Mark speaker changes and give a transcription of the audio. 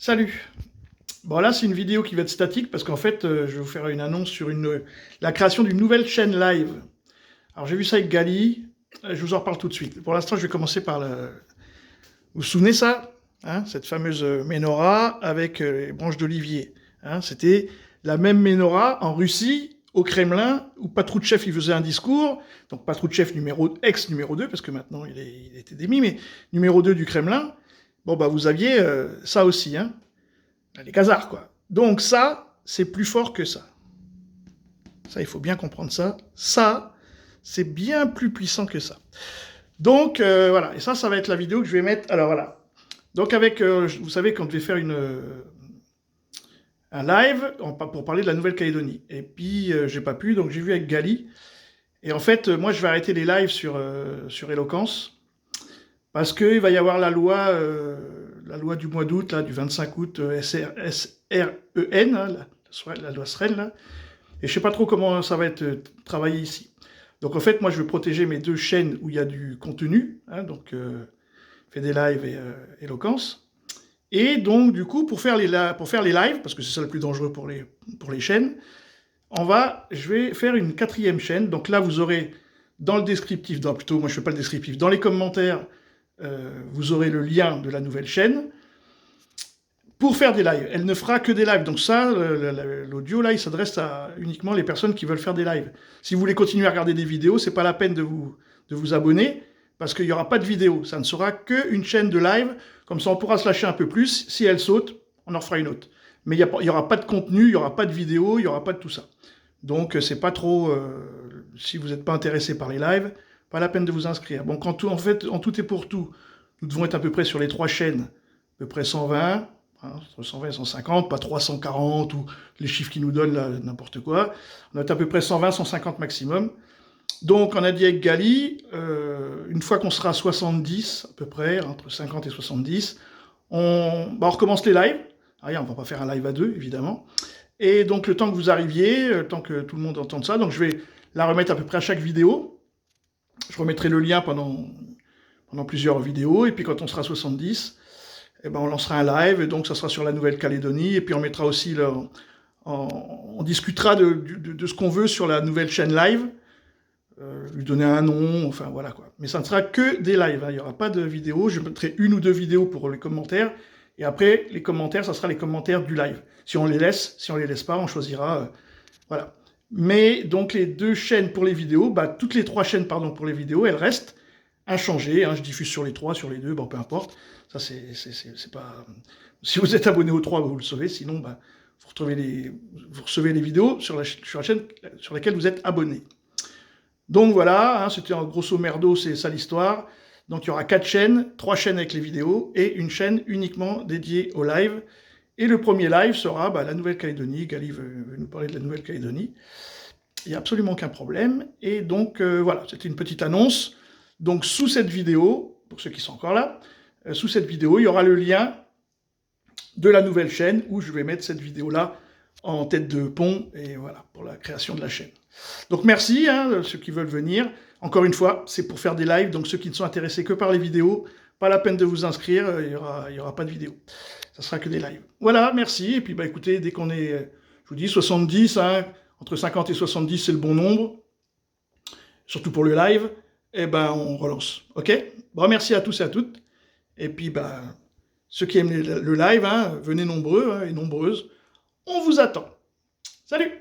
Speaker 1: Salut! Bon là c'est une vidéo qui va être statique parce qu'en fait je vais vous faire une annonce sur la création d'une nouvelle chaîne live. Alors j'ai vu ça avec Gali, je vous en reparle tout de suite. Pour l'instant je vais commencer par le... Vous vous souvenez ça, hein, cette fameuse menorah avec les branches d'olivier, hein, c'était la même menorah en Russie, au Kremlin, où Patrouchev il faisait un discours, donc Patrouchev ex numéro 2, parce que maintenant il était démis, mais numéro 2 du Kremlin. Bon bah vous aviez ça aussi, hein. Les Khazars, quoi. Donc ça, c'est plus fort que ça. Ça, il faut bien comprendre ça. Ça, c'est bien plus puissant que ça. Donc, voilà. Et ça va être la vidéo que je vais mettre... Alors, voilà. Donc, avec... vous savez qu'on devait faire un live pour parler de la Nouvelle-Calédonie. Et puis, j'ai pas pu, donc j'ai vu avec Gali. Et en fait, moi, je vais arrêter les lives sur Eloquence. Parce qu'il va y avoir la loi du mois d'août, là, du 25 août, SREN, hein, la loi SREN, là. Et je sais pas trop comment ça va être travaillé ici. Donc en fait, moi je veux protéger mes deux chaînes où il y a du contenu, hein, donc Fait des lives et Eloquence. Et donc du coup, pour faire les lives, parce que c'est ça le plus dangereux pour les chaînes, je vais faire une 4e chaîne. Donc là, vous aurez dans le descriptif, plutôt, moi je fais pas le descriptif, dans les commentaires, vous aurez le lien de la nouvelle chaîne pour faire des lives. Elle ne fera que des lives. Donc ça, l'audio, là, il s'adresse à uniquement les personnes qui veulent faire des lives. Si vous voulez continuer à regarder des vidéos, c'est pas la peine de vous abonner, parce qu'il n'y aura pas de vidéo. Ça ne sera qu'une chaîne de live. Comme ça, on pourra se lâcher un peu plus. Si elle saute, on en fera une autre. Mais il n'y aura pas de contenu, il n'y aura pas de vidéo, il n'y aura pas de tout ça. Donc, c'est pas trop... si vous n'êtes pas intéressé par les lives, pas la peine de vous inscrire. Bon, en tout et pour tout, nous devons être à peu près sur les 3 chaînes, à peu près 120, hein, entre 120 et 150, pas 340 ou les chiffres qui nous donnent là, n'importe quoi. On est à peu près 120, 150 maximum. Donc, on a dit avec Gali, une fois qu'on sera à 70, à peu près, entre 50 et 70, on recommence les lives. On va pas faire un live à 2, évidemment. Et donc, le temps que vous arriviez, le temps que tout le monde entende ça, donc je vais la remettre à peu près à chaque vidéo. Je remettrai le lien pendant plusieurs vidéos, et puis quand on sera 70, eh ben on lancera un live, et donc ça sera sur la Nouvelle-Calédonie, et puis on mettra aussi, on discutera de ce qu'on veut sur la nouvelle chaîne live, lui donner un nom, enfin voilà quoi. Mais ça ne sera que des lives, hein. Il n'y aura pas de vidéos, je mettrai 1 ou 2 vidéos pour les commentaires, et après, les commentaires, ça sera les commentaires du live. Si on les laisse pas, on choisira, voilà. Mais donc les 2 chaînes pour les vidéos, toutes les 3 chaînes pardon, pour les vidéos, elles restent inchangées, hein. Je diffuse sur les 3, sur les 2, peu importe. Ça c'est pas... Si vous êtes abonné aux 3, vous le savez, sinon vous recevez les vidéos sur la chaîne sur laquelle vous êtes abonné. Donc voilà, hein, c'était en grosso merdo, c'est ça l'histoire. Donc il y aura 4 chaînes, 3 chaînes avec les vidéos et une chaîne uniquement dédiée au live. Et le premier live sera la Nouvelle-Calédonie. Gali veut nous parler de la Nouvelle-Calédonie. Il n'y a absolument aucun problème. Et donc voilà, c'était une petite annonce. Donc sous cette vidéo, pour ceux qui sont encore là, sous cette vidéo, il y aura le lien de la nouvelle chaîne où je vais mettre cette vidéo-là en tête de pont, et voilà, pour la création de la chaîne. Donc merci, hein, ceux qui veulent venir. Encore une fois, c'est pour faire des lives, donc ceux qui ne sont intéressés que par les vidéos, pas la peine de vous inscrire, il y aura pas de vidéo. Ça sera que des lives. Voilà, merci, et puis écoutez, dès qu'on est, je vous dis, 70, hein, entre 50 et 70, c'est le bon nombre, surtout pour le live, et on relance, ok? Bon, merci à tous et à toutes, et puis ceux qui aiment le live, hein, venez nombreux, hein, et nombreuses, on vous attend. Salut!